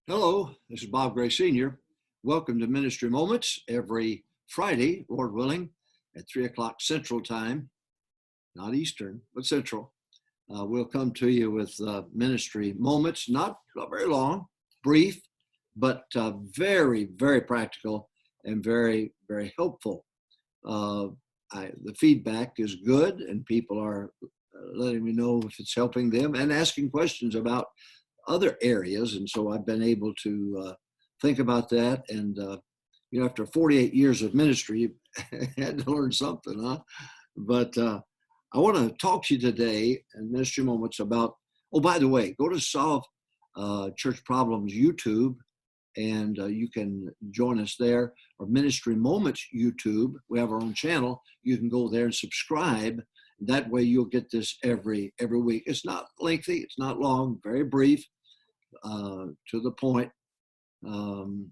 Hello, this is Bob Gray Sr. Welcome to Ministry Moments every Friday, Lord willing, at 3 o'clock Central Time, not Eastern, but Central. We'll come to you with ministry moments, not very long, brief, but very, very practical and very, very helpful. Uh, the feedback is good, and people are letting me know if it's helping them and asking questions about other areas. And so I've been able to think about that. And, after 48 years of ministry, I had to learn something, huh? But I want to talk to you today in Ministry Moments about, oh, by the way, go to Solve Church Problems YouTube, and you can join us there, or Ministry Moments YouTube. We have our own channel. You can go there and subscribe. That way you'll get this every week. It's not lengthy, it's not long, very brief, to the point. Brother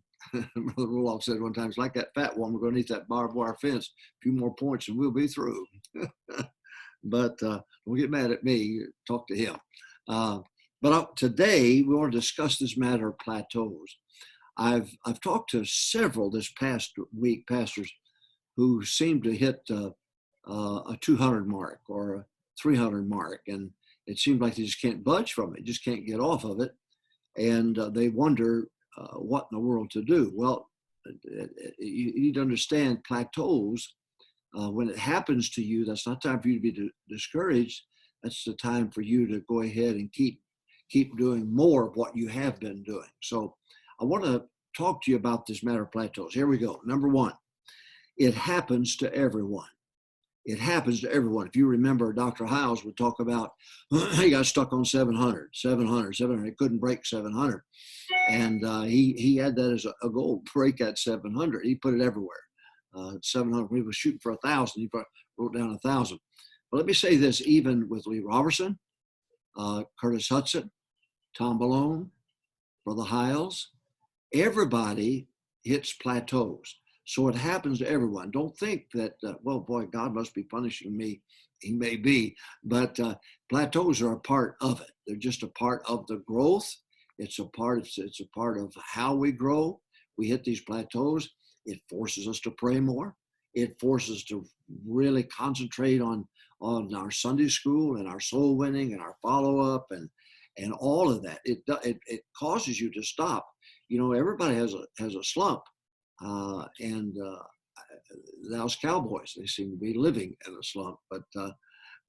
Roloff said one time, it's like that fat one, we're going to eat that barbed wire fence, a few more points and we'll be through. But don't get mad at me, talk to him. But today we want to discuss this matter of plateaus. I've talked to several this past week, pastors, who seem to hit a 200 mark or a 300 mark, and it seems like they just can't budge from it, just can't get off of it, and they wonder what in the world to do. Well, you need to understand plateaus. When it happens to you, that's not time for you to be discouraged. That's the time for you to go ahead and keep doing more of what you have been doing. So I want to talk to you about this matter of plateaus. Here we go. Number one, it happens to everyone. It happens to everyone. If you remember, Dr. Hiles would talk about, he got stuck on 700. He couldn't break 700. And he had that as a goal, break that 700. He put it everywhere. 700, he was shooting for 1,000. He wrote down 1,000. But let me say this, even with Lee Robertson, Curtis Hudson, Tom Malone, Brother Hiles, everybody hits plateaus. So it happens to everyone. Don't think that, well, boy, God must be punishing me. He may be, but plateaus are a part of it. They're just a part of the growth. It's a part of how we grow. We hit these plateaus. It forces us to pray more. It forces us to really concentrate on our Sunday school and our soul winning and our follow-up and all of that. It causes you to stop. Everybody has a slump. Those Cowboys, they seem to be living in a slump. But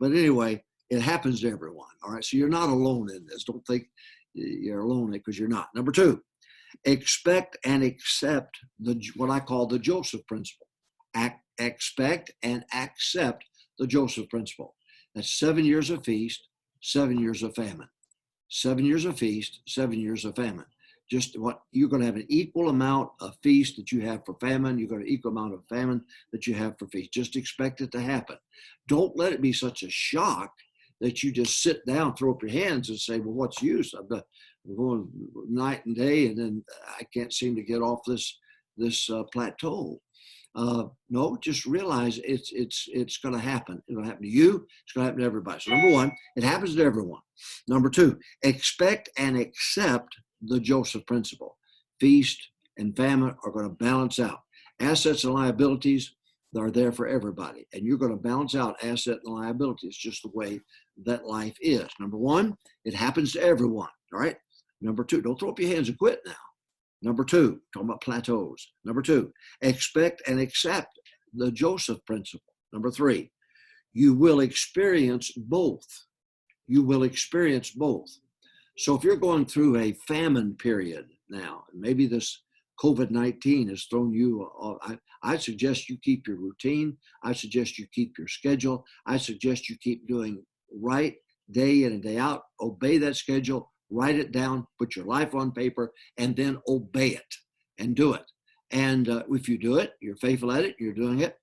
anyway, it happens to everyone. All right, so you're not alone in this. Don't think you're alone because you're not. Number two, expect and accept what I call the Joseph principle. Expect and accept the Joseph principle. That's 7 years of feast, 7 years of famine. 7 years of feast, 7 years of famine. Just what you're going to have an equal amount of feast that you have for famine. You're going to have an equal amount of famine that you have for feast. Just expect it to happen. Don't let it be such a shock that you just sit down, throw up your hands and say, well, what's the use? I'm going night and day, and then I can't seem to get off this plateau. No, just realize it's going to happen. It'll happen to you. It's going to happen to everybody. So number one, it happens to everyone. Number two, expect and accept the Joseph principle. Feast and famine are going to balance out. Assets and liabilities are there for everybody, and you're going to balance out asset and liability. It's just the way that life is. Number one, it happens to everyone. All right. Number two, don't throw up your hands and quit now. Number two, talking about plateaus. Number two, expect and accept the Joseph principle. Number three, you will experience both. You will experience both. So if you're going through a famine period now, and maybe this COVID-19 has thrown you off, I suggest you keep your routine. I suggest you keep your schedule. I suggest you keep doing right day in and day out. Obey that schedule, write it down, put your life on paper, and then obey it and do it. And if you do it, you're faithful at it, you're doing it,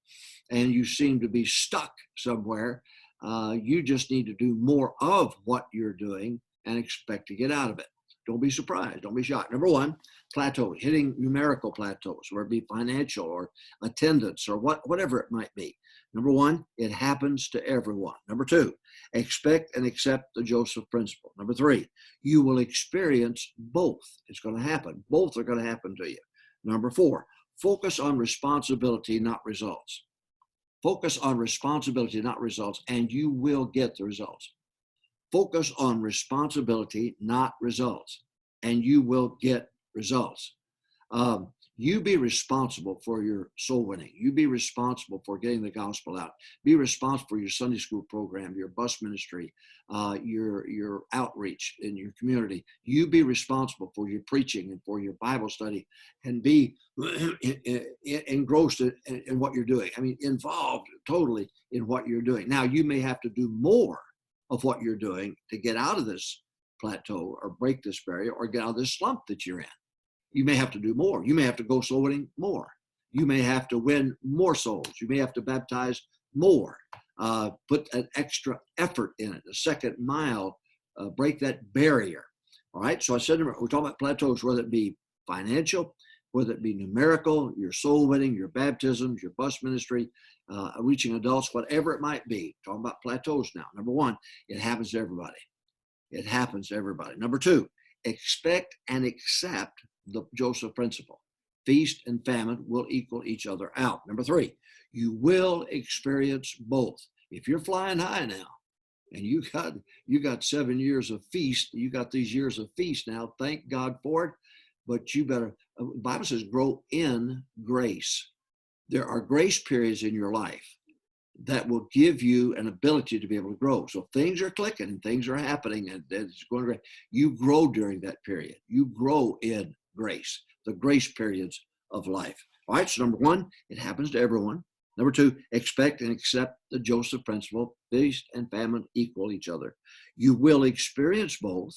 and you seem to be stuck somewhere, you just need to do more of what you're doing and expect to get out of it. Don't be surprised. Don't be shocked. Number one, plateaus, hitting numerical plateaus, whether it be financial or attendance or whatever it might be. Number one, it happens to everyone. Number two, expect and accept the Joseph principle. Number three, you will experience both. It's going to happen. Both are going to happen to you. Number four, focus on responsibility, not results. Focus on responsibility, not results, and you will get the results. Focus on responsibility, not results, and you will get results. You be responsible for your soul winning. You be responsible for getting the gospel out. Be responsible for your Sunday school program, your bus ministry, your outreach in your community. You be responsible for your preaching and for your Bible study, and be engrossed in what you're doing. I mean, involved totally in what you're doing. Now, you may have to do more of what you're doing to get out of this plateau or break this barrier or get out of this slump that you're in. You may have to do more. You may have to go soul winning more. You may have to win more souls. You may have to baptize more. Put an extra effort in it, a second mile, break that barrier. All right. So I said, we're talking about plateaus, whether it be financial, whether it be numerical, your soul winning, your baptisms, your bus ministry, reaching adults, whatever it might be. Talking about plateaus now. Number one, it happens to everybody. It happens to everybody. Number two, expect and accept the Joseph principle. Feast and famine will equal each other out. Number three, you will experience both. If you're flying high now and you got 7 years of feast, you got these years of feast now, thank God for it. But you better, the Bible says, grow in grace. There are grace periods in your life that will give you an ability to be able to grow. So things are clicking and things are happening and it's going great. You grow during that period. You grow in grace, the grace periods of life. All right, so number one, it happens to everyone. Number two, expect and accept the Joseph principle. Feast and famine equal each other. You will experience both.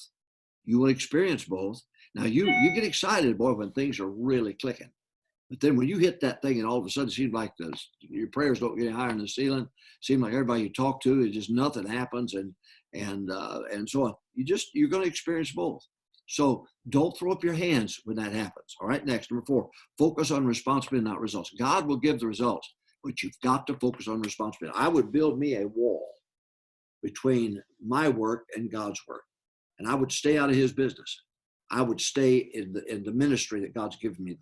You will experience both. Now, you get excited, boy, when things are really clicking. But then when you hit that thing and all of a sudden it seems like your prayers don't get higher in the ceiling, it seems like everybody you talk to, it just nothing happens and so on. You're going to experience both. So don't throw up your hands when that happens. All right, next, number four, focus on responsibility, not results. God will give the results, but you've got to focus on responsibility. I would build me a wall between my work and God's work, and I would stay out of his business. I would stay in the ministry that God's given me,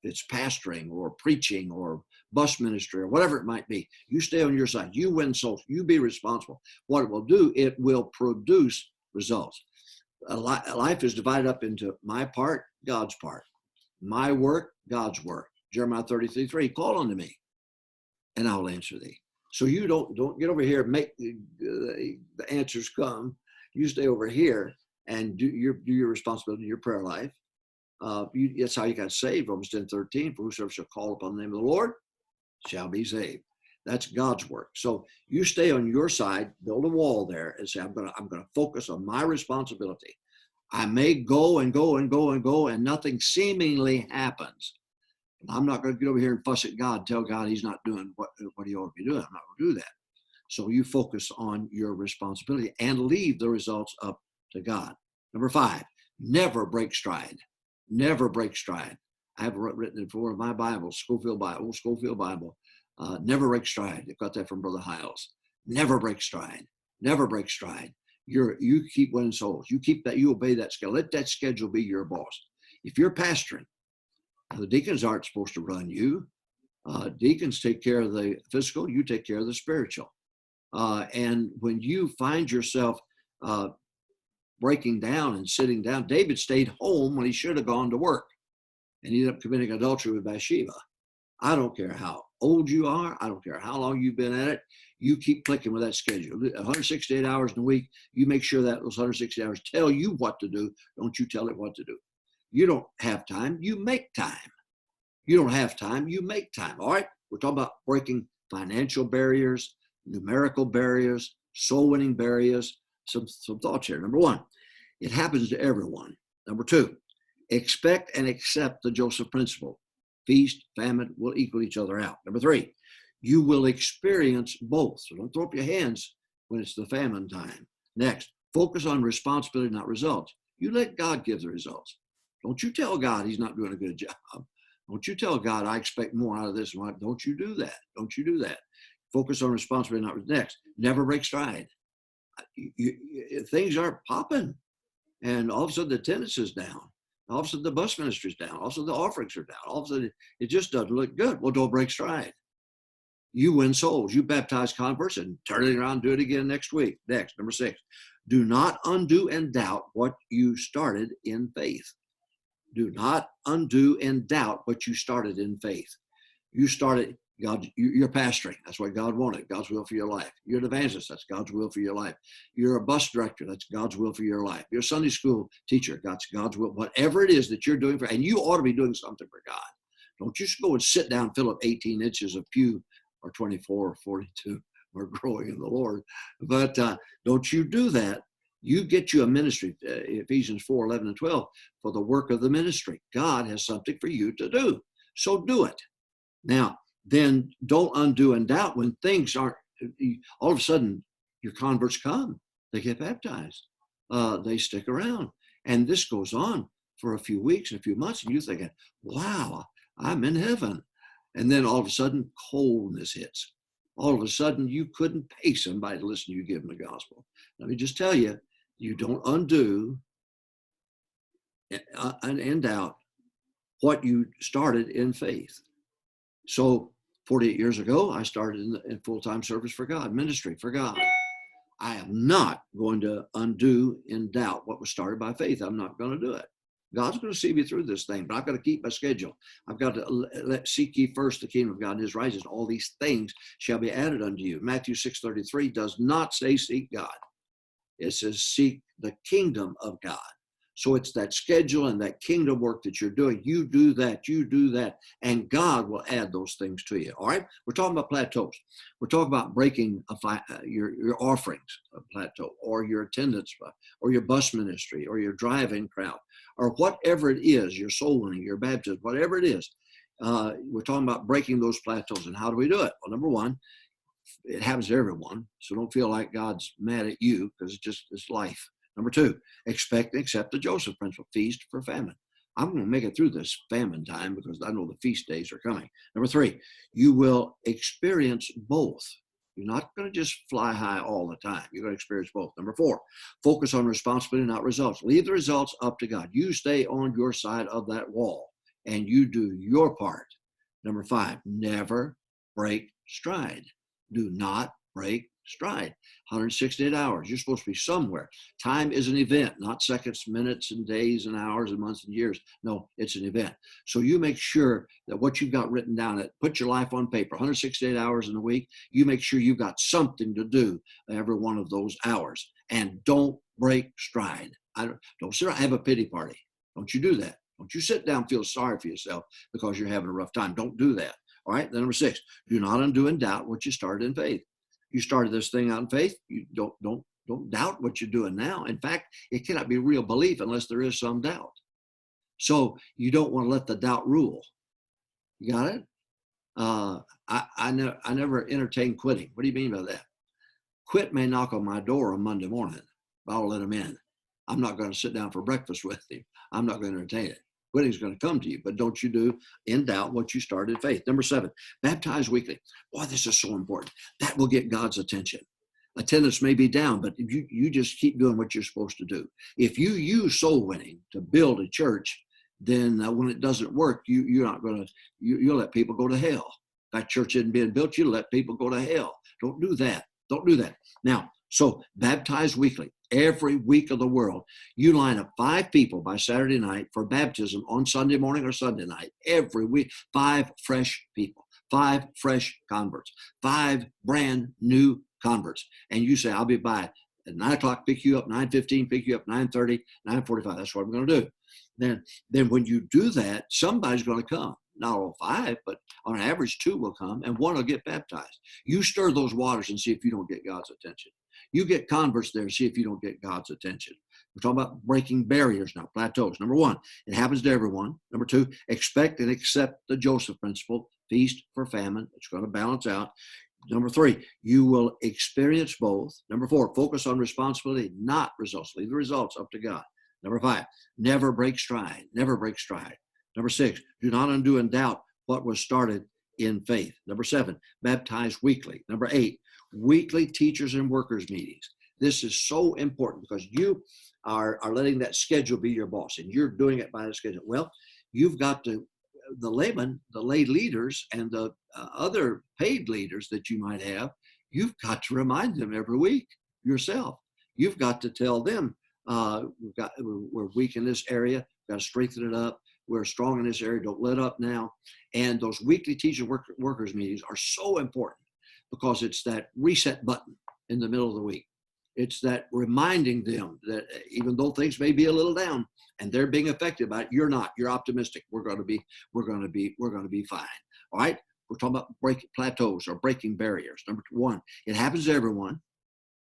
it's pastoring or preaching or bus ministry or whatever it might be. You stay on your side. You win souls. You be responsible. What it will do, it will produce results. Life is divided up into my part, God's part. My work, God's work. Jeremiah 33:3, call unto me, and I'll answer thee. So you don't get over here and make the answers come. You stay over here and do your responsibility in your prayer life. That's how you got saved. Romans 10:13, for whosoever shall call upon the name of the Lord shall be saved. That's God's work. So you stay on your side, build a wall there, and say, I'm gonna focus on my responsibility. I may go and go and go and go, and nothing seemingly happens. I'm not going to get over here and fuss at God and tell God he's not doing what he ought to be doing. I'm not going to do that. So you focus on your responsibility and leave the results up to God. Number five, never break stride. Never break stride. I have written it for one of my Bibles, old Schofield Bible. Never break stride. I got that from Brother Hiles. Never break stride. Never break stride. You keep winning souls. You keep that. You obey that schedule. Let that schedule be your boss. If you're pastoring, the deacons aren't supposed to run you. Deacons take care of the physical. You take care of the spiritual. And when you find yourself breaking down and sitting down, David stayed home when he should have gone to work, and he ended up committing adultery with Bathsheba. I don't care how old you are. I don't care how long you've been at it. You keep clicking with that schedule. 168 hours in a week, you make sure that those 160 hours tell you what to do. Don't you tell it what to do. You don't have time. You make time. You don't have time. You make time. All right. We're talking about breaking financial barriers, numerical barriers, soul winning barriers. Some thoughts here. Number one, it happens to everyone. Number two, expect and accept the Joseph principle. Feast, famine will equal each other out. Number three, you will experience both. So don't throw up your hands when it's the famine time. Next, focus on responsibility, not results. You let God give the results. Don't you tell God he's not doing a good job. Don't you tell God I expect more out of this. Don't you do that. Don't you do that. Focus on responsibility, not next. Never break stride. Things aren't popping. And all of a sudden the attendance is down. All of a sudden the bus ministry is down. All of a sudden the offerings are down. All of a sudden it just doesn't look good. Well, don't break stride. You win souls. You baptize converts and turn it around and do it again next week. Next, number 6. Do not undo and doubt what you started in faith. Do not undo and doubt what you started in faith. You started, you're pastoring. That's what God wanted, God's will for your life. You're an evangelist. That's God's will for your life. You're a bus director. That's God's will for your life. You're a Sunday school teacher. That's God's will. Whatever it is that you're doing and you ought to be doing something for God. Don't just go and sit down, fill up 18 inches of pew or 24 or 42. We're growing in the Lord. But don't you do that. You get you a ministry, Ephesians 4, 11 and 12, for the work of the ministry. God has something for you to do. So do it. Now, then don't undo and doubt when things aren't, all of a sudden your converts come. They get baptized. They stick around. And this goes on for a few weeks and a few months. And you're thinking, wow, I'm in heaven. And then all of a sudden coldness hits. All of a sudden you couldn't pay somebody to listen to you give them the gospel. Let me just tell you, you don't undo and doubt what you started in faith. So 48 years ago, I started in full-time service for God, ministry for God. I am not going to undo and doubt what was started by faith. I'm not going to do it. God's going to see me through this thing, but I've got to keep my schedule. I've got to seek ye first the kingdom of God and his righteousness. All these things shall be added unto you. Matthew 6:33 does not say seek God. It says seek the kingdom of God. So it's that schedule and that kingdom work that you're doing. You do that, and God will add those things to you. All right? We're talking about plateaus. We're talking about breaking your offerings of plateau, or your attendance, or your bus ministry, or your driving crowd, or whatever it is, your soul winning, your baptism, whatever it is. We're talking about breaking those plateaus. And how do we do it? Well, number one, it happens to everyone. So don't feel like God's mad at you, because it's life. Number 2, expect and accept the Joseph principle, feast for famine. I'm going to make it through this famine time because I know the feast days are coming. Number 3, you will experience both. You're not going to just fly high all the time. You're going to experience both. Number 4, focus on responsibility, not results. Leave the results up to God. You stay on your side of that wall and you do your part. Number 5, never break stride. Do not break stride. 168 hours. You're supposed to be somewhere. Time is an event, not seconds, minutes, and days, and hours, and months, and years. No, it's an event. So you make sure that what you've got written down, put your life on paper, 168 hours in a week, you make sure you've got something to do every one of those hours. And don't break stride. Don't sit around, have a pity party. Don't you do that. Don't you sit down and feel sorry for yourself because you're having a rough time. Don't do that. All right. Then number 6, do not undo and doubt what you started in faith. You started this thing out in faith. You don't doubt what you're doing now. In fact, it cannot be real belief unless there is some doubt. So you don't want to let the doubt rule. You got it? I never entertain quitting. What do you mean by that? Quit may knock on my door on Monday morning, but I'll let him in. I'm not going to sit down for breakfast with him. I'm not going to entertain it. Quitting's going to come to you, but don't you do in doubt what you started in faith. Number 7, baptize weekly. Boy, this is so important. That will get God's attention. Attendance may be down, but if you just keep doing what you're supposed to do. If you use soul winning to build a church, then when it doesn't work, you're not going to, you'll let people go to hell. If that church isn't being built, you let people go to hell. Don't do that. Don't do that. Now, so baptize weekly. Every week of the world, you line up 5 people by Saturday night for baptism on Sunday morning or Sunday night. Every week, 5 fresh people, 5 fresh converts, 5 brand new converts. And you say, I'll be by at 9 o'clock, pick you up, 9:15, pick you up, 9:30, 9:45. That's what I'm going to do. Then when you do that, somebody's going to come. Not all 5, but on average 2 will come and 1 will get baptized. You stir those waters and see if you don't get God's attention. You get converts there and see if you don't get God's attention. We're talking about breaking barriers now, plateaus. Number 1, it happens to everyone. Number 2, expect and accept the Joseph principle, feast for famine. It's going to balance out. Number 3, you will experience both. Number 4, focus on responsibility, not results. Leave the results up to God. Number 5, never break stride. Never break stride. Number 6, do not undo and doubt what was started in faith. Number 7, baptize weekly. Number 8, weekly teachers and workers meetings. This is so important because you are letting that schedule be your boss and you're doing it by the schedule. Well, you've got to, the lay leaders and the other paid leaders that you might have, you've got to remind them every week yourself. You've got to tell them, we're weak in this area, got to strengthen it up. We're strong in this area, don't let up now. And those weekly teacher workers meetings are so important because it's that reset button in the middle of the week. It's that reminding them that even though things may be a little down and they're being affected by it, you're not. You're optimistic. We're going to be fine. All right. We're talking about breaking plateaus or breaking barriers. Number 1, it happens to everyone.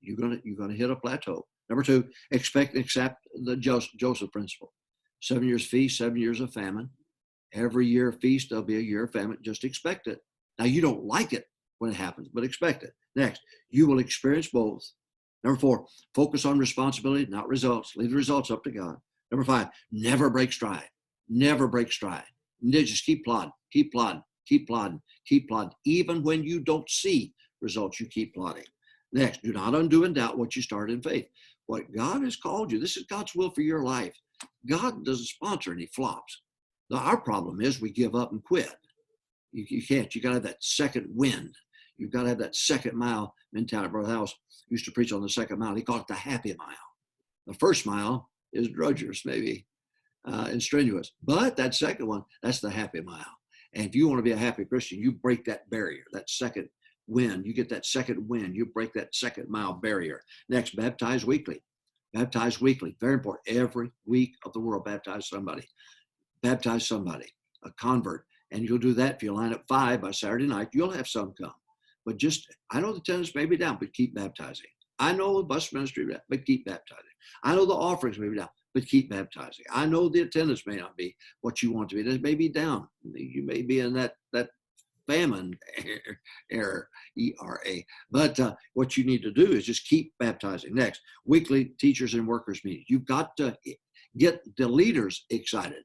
You're gonna hit a plateau. Number 2, expect and accept the Joseph principle. 7 years feast, 7 years of famine. Every year feast, there'll be a year of famine. Just expect it. Now you don't like it when it happens, but expect it. Next, you will experience both. Number 4, focus on responsibility, not results. Leave the results up to God. Number 5, never break stride. Never break stride. Just keep plodding, keep plodding, keep plodding, keep plodding. Even when you don't see results, you keep plodding. Next, do not undo and doubt what you started in faith. What God has called you, this is God's will for your life. God doesn't sponsor any flops. Now, our problem is we give up and quit. You can't. You got to have that second wind. You've got to have that second mile mentality. Brother House used to preach on the second mile. He called it the happy mile. The first mile is drudgerous, maybe, and strenuous. But that second one, that's the happy mile. And if you want to be a happy Christian, you break that barrier, that second wind. You get that second wind. You break that second mile barrier. Next, baptize weekly. Baptize weekly. Very important. Every week of the world, baptize somebody. Baptize somebody, a convert. And you'll do that if you line up 5 by Saturday night. You'll have some come. But I know the attendance may be down, but keep baptizing. I know the bus ministry, but keep baptizing. I know the offerings may be down, but keep baptizing. I know the attendance may not be what you want to be. It may be down. You may be in that famine error, ERA. But what you need to do is just keep baptizing. Next, weekly teachers and workers meetings. You've got to get the leaders excited.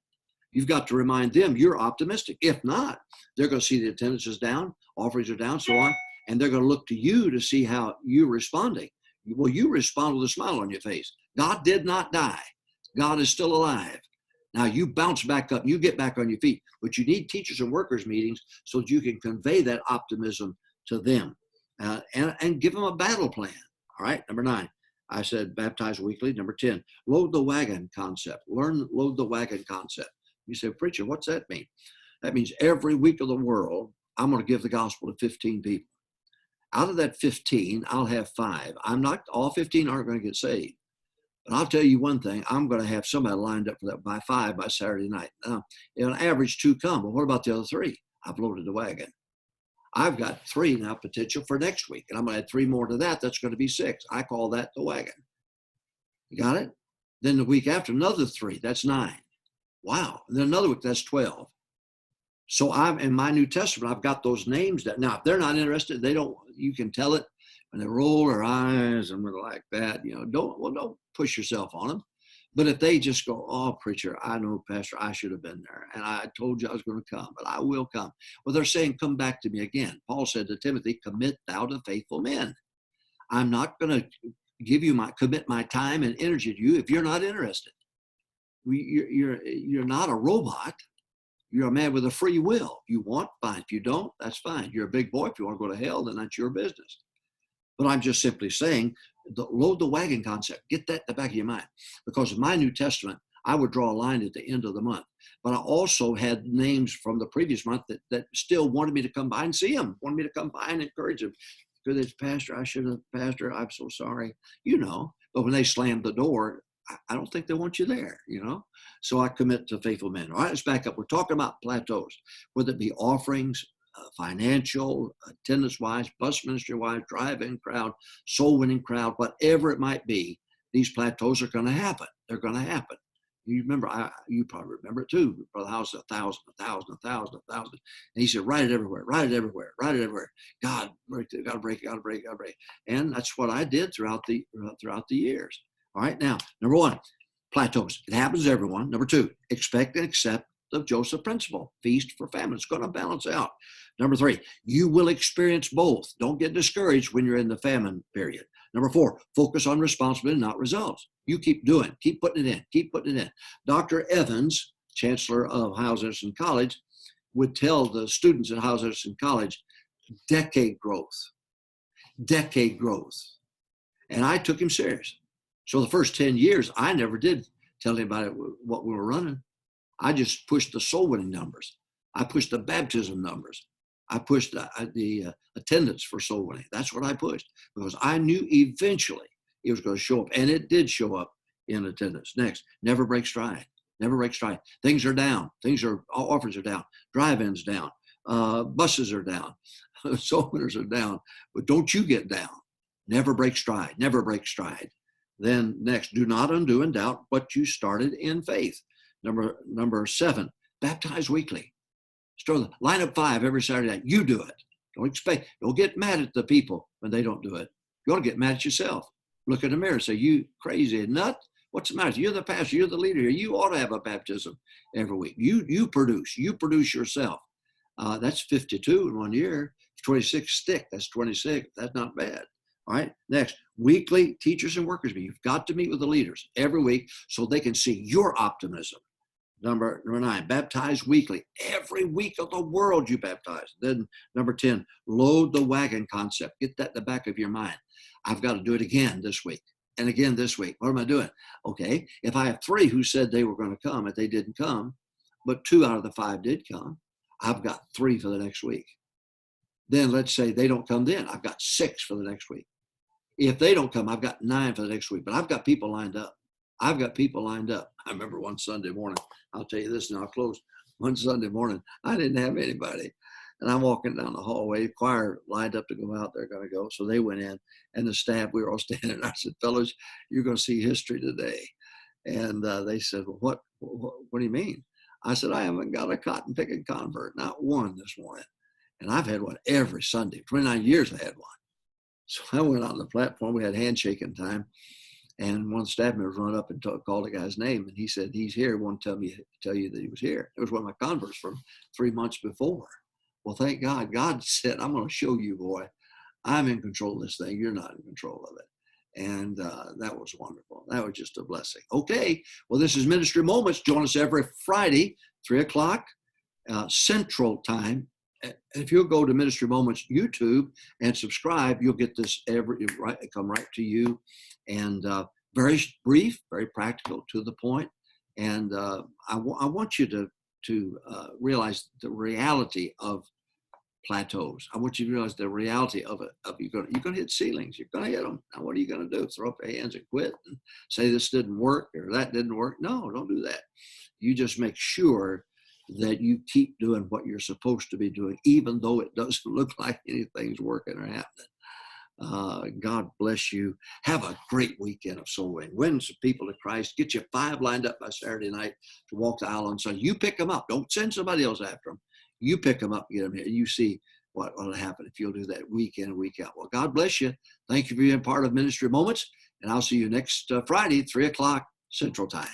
You've got to remind them you're optimistic. If not, they're going to see the attendance is down, offerings are down, so on, and they're going to look to you to see how you're responding. Well, you respond with a smile on your face. God did not die. God is still alive. Now you bounce back up, you get back on your feet, but you need teachers and workers meetings so that you can convey that optimism to them and give them a battle plan. All right, number 9, I said baptize weekly. Number 10, load the wagon concept. Load the wagon concept. You say, preacher, what's that mean? That means every week of the world, I'm going to give the gospel to 15 people. Out of that 15, I'll have 5. All 15 aren't going to get saved. But I'll tell you one thing, I'm going to have somebody lined up for that by 5 by Saturday night. Now, on average, 2 come, but what about the other 3? I've loaded the wagon. I've got 3 now potential for next week, and I'm going to add 3 more to that. That's going to be 6. I call that the wagon. You got it? Then the week after, another 3. That's 9. Wow. And then another week, that's 12. So I'm in my New Testament, I've got those names that now, if they're not interested, you can tell it when they roll their eyes and they're like that, don't push yourself on them. But if they just go, oh, preacher, I know, Pastor, I should have been there. And I told you I was going to come, but I will come. Well, they're saying, come back to me again. Paul said to Timothy, commit thou to faithful men. I'm not going to commit my time and energy to you if you're not interested. You're not a robot. You're a man with a free will. You want, fine. If you don't, that's fine. You're a big boy. If you want to go to hell, then that's your business. But I'm just simply saying, load the wagon concept. Get that in the back of your mind. Because in my New Testament, I would draw a line at the end of the month. But I also had names from the previous month that still wanted me to come by and see them, wanted me to come by and encourage them. Because it's, Pastor, Pastor, I'm so sorry. But when they slammed the door, I don't think they want you there, So I commit to faithful men. All right, let's back up. We're talking about plateaus, whether it be offerings, financial, attendance-wise, bus ministry-wise, drive-in crowd, soul-winning crowd, whatever it might be, these plateaus are going to happen. They're going to happen. You remember, you probably remember it too. Brother House, 1,000. And he said, write it everywhere. God, got to break. And that's what I did throughout the years. All right, now, number 1, Plateaus. It happens to everyone. Number 2, expect and accept the Joseph principle. Feast for famine. It's going to balance out. Number 3, you will experience both. Don't get discouraged when you're in the famine period. Number 4, focus on responsibility, not results. You keep doing, keep putting it in, keep putting it in. Dr. Evans, chancellor of Howes-Anderson College, would tell the students at Howes-Anderson College, decade growth. And I took him serious. So the first 10 years, I never did tell anybody what we were running. I just pushed the soul winning numbers. I pushed the baptism numbers. I pushed the attendance for soul winning. That's what I pushed because I knew eventually it was going to show up, and it did show up in attendance. Next, never break stride. Never break stride. Things are down. Offers are down. Drive-ins down. Buses are down. Soul winners are down. But don't you get down. Never break stride. Never break stride. Then next, do not undo and doubt what you started in faith. Number 7, baptize weekly. Start line up 5 every Saturday night. You do it. Don't get mad at the people when they don't do it. You ought to get mad at yourself. Look in the mirror and say, you crazy nut. What's the matter? You're the pastor. You're the leader here. You ought to have a baptism every week. You produce yourself. That's 52 in 1 year. 26 stick. That's 26. That's not bad. All right. Next, weekly teachers and workers meeting. You've got to meet with the leaders every week so they can see your optimism. Number 9, baptize weekly. Every week of the world you baptize. Then number 10, load the wagon concept. Get that in the back of your mind. I've got to do it again this week and again this week. What am I doing? Okay, if I have 3 who said they were going to come and they didn't come, but 2 out of the 5 did come, I've got 3 for the next week. Then let's say they don't come then. I've got 6 for the next week. If they don't come, I've got 9 for the next week, but I've got people lined up. I remember one Sunday morning, I'll tell you this and I'll close. One Sunday morning, I didn't have anybody. And I'm walking down the hallway, choir lined up to go out, they're going to go. So they went in and the staff, we were all standing. I said, fellas, you're going to see history today. And they said, well, what do you mean? I said, I haven't got a cotton picking convert, not one this morning. And I've had one every Sunday. 29 years I had one. So I went on the platform. We had handshaking time. And one of the staff members run up and called the guy's name. And he said, he's here. He wanted to tell you that he was here. It was one of my converts from 3 months before. Well, thank God. God said, I'm going to show you, boy. I'm in control of this thing. You're not in control of it. And that was wonderful. That was just a blessing. Okay. Well, this is Ministry Moments. Join us every Friday, 3 o'clock Central Time. And if you'll go to Ministry Moments YouTube and subscribe, you'll get this come right to you. And very brief, very practical, to the point. And I want you to realize the reality of plateaus. I want you to realize the reality of it. You're going to hit ceilings. You're going to hit them. Now, what are you going to do? Throw up your hands and quit and say this didn't work or that didn't work? No, don't do that. You just make sure that you keep doing what you're supposed to be doing, even though it doesn't look like anything's working or happening. God bless you. Have a great weekend of soul winning. Win some people to Christ. Get you 5 lined up by Saturday night to walk the aisle on Sunday. You pick them up. Don't send somebody else after them. You pick them up, get them here. You see what will happen if you'll do that week in and week out. Well, God bless you. Thank you for being part of Ministry Moments. And I'll see you next Friday, 3 o'clock Central Time.